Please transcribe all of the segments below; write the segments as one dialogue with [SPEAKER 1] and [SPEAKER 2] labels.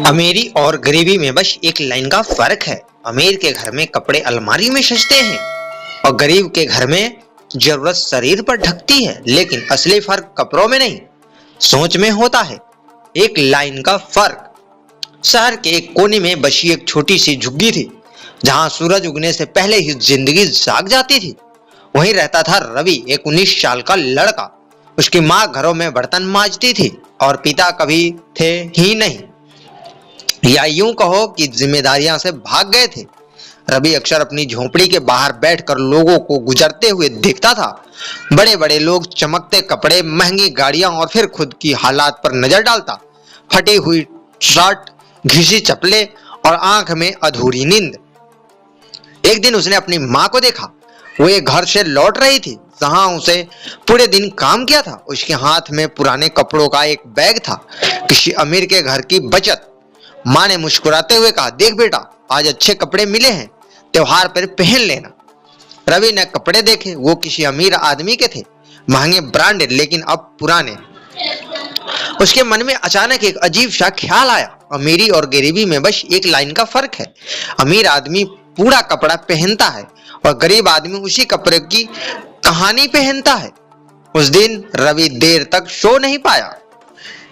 [SPEAKER 1] अमीरी और गरीबी में बस एक लाइन का फर्क है। अमीर के घर में कपड़े अलमारी में सजते हैं और गरीब के घर में जरूरत शरीर पर ढकती है। लेकिन असली फर्क कपड़ों में नहीं, सोच में होता है। एक लाइन का फर्क। शहर के एक कोने में बसी एक छोटी सी झुग्गी थी, जहां सूरज उगने से पहले ही जिंदगी जाग जाती थी। वहीं रहता था रवि, एक 19 साल का लड़का। उसकी माँ घरों में बर्तन मांजती थी और पिता कभी थे ही नहीं, या यूं कहो कि जिम्मेदारियां से भाग गए थे। रवि अक्सर अपनी झोपड़ी के बाहर बैठकर लोगों को गुजरते हुए देखता था। बड़े बड़े लोग, चमकते कपड़े, महंगी गाड़ियां, और फिर खुद की हालात पर नजर डालता। फटी हुई शर्ट, घिसी चप्पलें और आंख में अधूरी नींद। एक दिन उसने अपनी माँ को देखा। वो एक घर से लौट रही थी जहां उसे पूरे दिन काम किया था। उसके हाथ में पुराने कपड़ों का एक बैग था, किसी अमीर के घर की बचत। माँ ने मुस्कुराते हुए कहा, देख बेटा, आज अच्छे कपड़े मिले हैं, त्योहार पर पहन लेना। रवि ने कपड़े देखे। वो किसी अमीर आदमी के थे, महंगे, ब्रांडेड, लेकिन अब पुराने। उसके मन में अचानक एक अजीब सा ख्याल आया। अमीरी और गरीबी में बस एक लाइन का फर्क है। अमीर आदमी पूरा कपड़ा पहनता है और गरीब आदमी उसी कपड़े की कहानी पहनता है। उस दिन रवि देर तक सो नहीं पाया।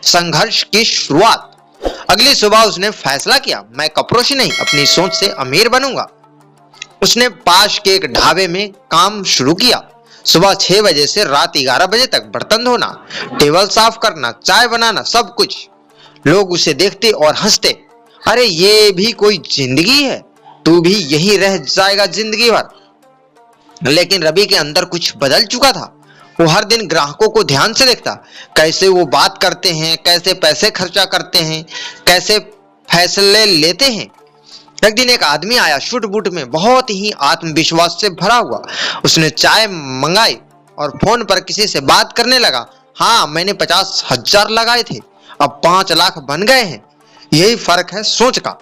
[SPEAKER 1] संघर्ष की शुरुआत। अगली सुबह उसने फैसला किया, मैं कपड़ों से नहीं, अपनी सोच से अमीर बनूंगा। उसने पास के एक ढाबे में काम शुरू किया। सुबह 6 बजे से रात 11 बजे तक बर्तन धोना, टेबल साफ करना, चाय बनाना, सब कुछ। लोग उसे देखते और हंसते, अरे ये भी कोई जिंदगी है, तू भी यहीं रह जाएगा जिंदगी भर। लेकिन रवि के अंदर कुछ बदल चुका था। वो हर दिन ग्राहकों को ध्यान से देखता, कैसे वो बात करते हैं, कैसे पैसे खर्चा करते हैं, कैसे फैसले लेते हैं। एक दिन एक आदमी आया, शूट बूट में, बहुत ही आत्मविश्वास से भरा हुआ। उसने चाय मंगाई और फोन पर किसी से बात करने लगा। हाँ, मैंने 50,000 लगाए थे, अब 5 लाख बन गए हैं। यही फर्क है सोच का।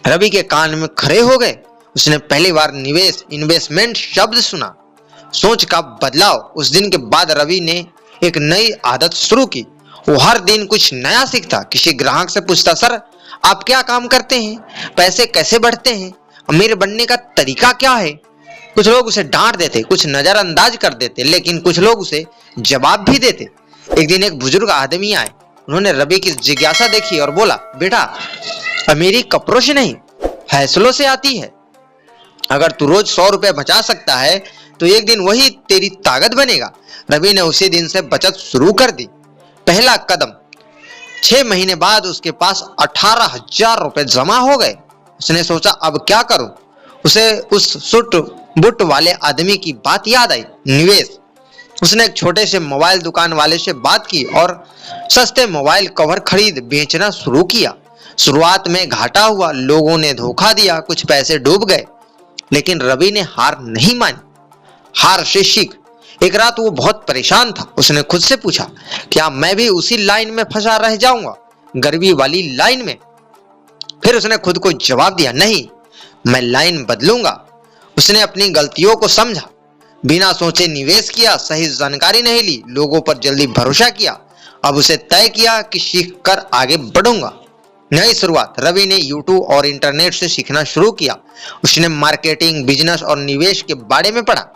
[SPEAKER 1] रवि के कान में खड़े हो गए। उसने पहली बार निवेश, इन्वेस्टमेंट शब्द सुना। सोच का बदलाव। उस दिन के बाद रवि ने एक नई आदत शुरू की। वो हर दिन कुछ नया सीखता। किसी ग्राहक से पूछता, सर आप क्या काम करते हैं, पैसे कैसे बढ़ते हैं, अमीर बनने का तरीका क्या है। कुछ लोग उसे डांट देते, कुछ नजरअंदाज कर देते, लेकिन कुछ लोग उसे जवाब भी देते। एक दिन एक बुजुर्ग आदमी आए। उन्होंने रवि की जिज्ञासा देखी और बोला, बेटा, अमीरी कपड़ों से नहीं, फैसलों से आती है। अगर तू रोज 100 रुपए बचा सकता है तो एक दिन वही तेरी ताकत बनेगा। रवि ने उसी दिन से बचत शुरू कर दी। पहला कदम। 6 महीने बाद उसके पास 18,000 रुपए जमा हो गए। उसने सोचा, अब क्या करूं। उसे उस सूट बूट वाले आदमी की बात याद आई, निवेश। उसने एक छोटे से मोबाइल दुकान वाले से बात की और सस्ते मोबाइल कवर खरीद बेचना शुरू किया। शुरुआत में घाटा हुआ, लोगों ने धोखा दिया, कुछ पैसे डूब गए, लेकिन रवि ने हार नहीं मानी। हार से सीख। एक रात वो बहुत परेशान था। उसने खुद से पूछा, क्या मैं भी उसी लाइन में फंसा रह जाऊंगा, गरीबी वाली लाइन में। फिर उसने खुद को जवाब दिया, नहीं, मैं लाइन बदलूंगा। उसने अपनी गलतियों को समझा, बिना सोचे निवेश किया, सही जानकारी नहीं ली, लोगों पर जल्दी भरोसा किया। अब उसे तय किया कि सीख कर आगे बढ़ूंगा। नई शुरुआत। रवि ने यूट्यूब और इंटरनेट से सीखना शुरू किया। उसने मार्केटिंग, बिजनेस और निवेश के बारे में पढ़ा।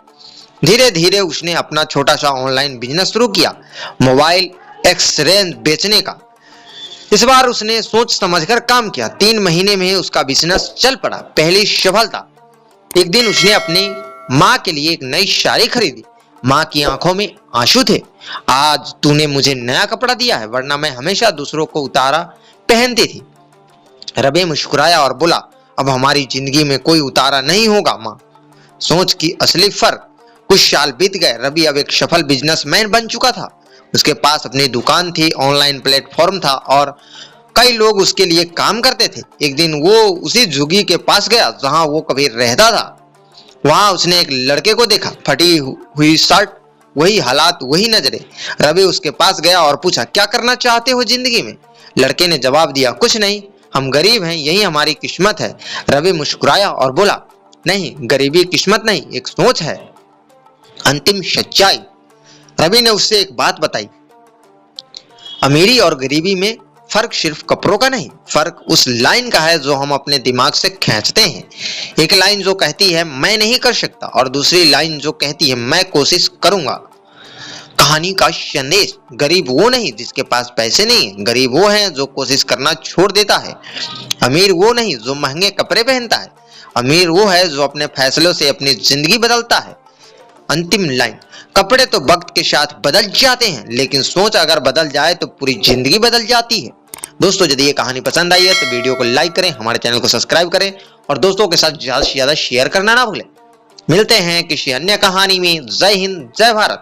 [SPEAKER 1] धीरे धीरे उसने अपना छोटा सा ऑनलाइन बिजनेस शुरू किया, मोबाइल एक्सचेंज बेचने का। इस बार उसने सोच समझकर काम किया। 3 महीने में उसका बिजनेस चल पड़ा। पहली सफलता। एक दिन उसने अपनी माँ के लिए एक नई साड़ी खरीदी। माँ की आंखों में आंसू थे। आज तूने मुझे नया कपड़ा दिया है, वरना मैं हमेशा दूसरों को उतारा पहनती थी। रवि मुस्कुराया और बोला, अब हमारी जिंदगी में कोई उतारा नहीं होगा माँ। सोच की असली फर्क। कुछ साल बीत गए। रवि अब एक सफल बिजनेसमैन बन चुका था। उसके पास अपनी दुकान थी, ऑनलाइन प्लेटफॉर्म था और कई लोग उसके लिए काम करते थे। एक दिन वो उसी झुग्गी के पास गया जहां वो कभी रहता था। वहां उसने एक लड़के को देखा, फटी हुई शर्ट, वही हालात, वही नजरें। रवि उसके पास गया और पूछा, क्या करना चाहते हो जिंदगी में। लड़के ने जवाब दिया, कुछ नहीं, हम गरीब हैं, यही हमारी किस्मत है। रवि मुस्कुराया और बोला, नहीं, गरीबी किस्मत नहीं, एक सोच है। अंतिम सच्चाई। रवि ने उससे एक बात बताई, अमीरी और गरीबी में फर्क सिर्फ कपड़ों का नहीं, फर्क उस लाइन का है जो हम अपने दिमाग से खींचते हैं। एक लाइन जो कहती है मैं नहीं कर सकता और दूसरी लाइन जो कहती है मैं कोशिश करूंगा। कहानी का संदेश, गरीब वो नहीं जिसके पास पैसे नहीं, गरीब वो है जो कोशिश करना छोड़ देता है। अमीर वो नहीं जो महंगे कपड़े पहनता है, अमीर वो है जो अपने फैसलों से अपनी जिंदगी बदलता है। अंतिम लाइन, कपड़े तो वक्त के साथ बदल जाते हैं लेकिन सोच अगर बदल जाए तो पूरी जिंदगी बदल जाती है। दोस्तों यदि ये कहानी पसंद आई है तो वीडियो को लाइक करें, हमारे चैनल को सब्सक्राइब करें और दोस्तों के साथ ज्यादा से ज्यादा शेयर करना ना भूलें। मिलते हैं किसी अन्य कहानी में। जय हिंद, जय भारत।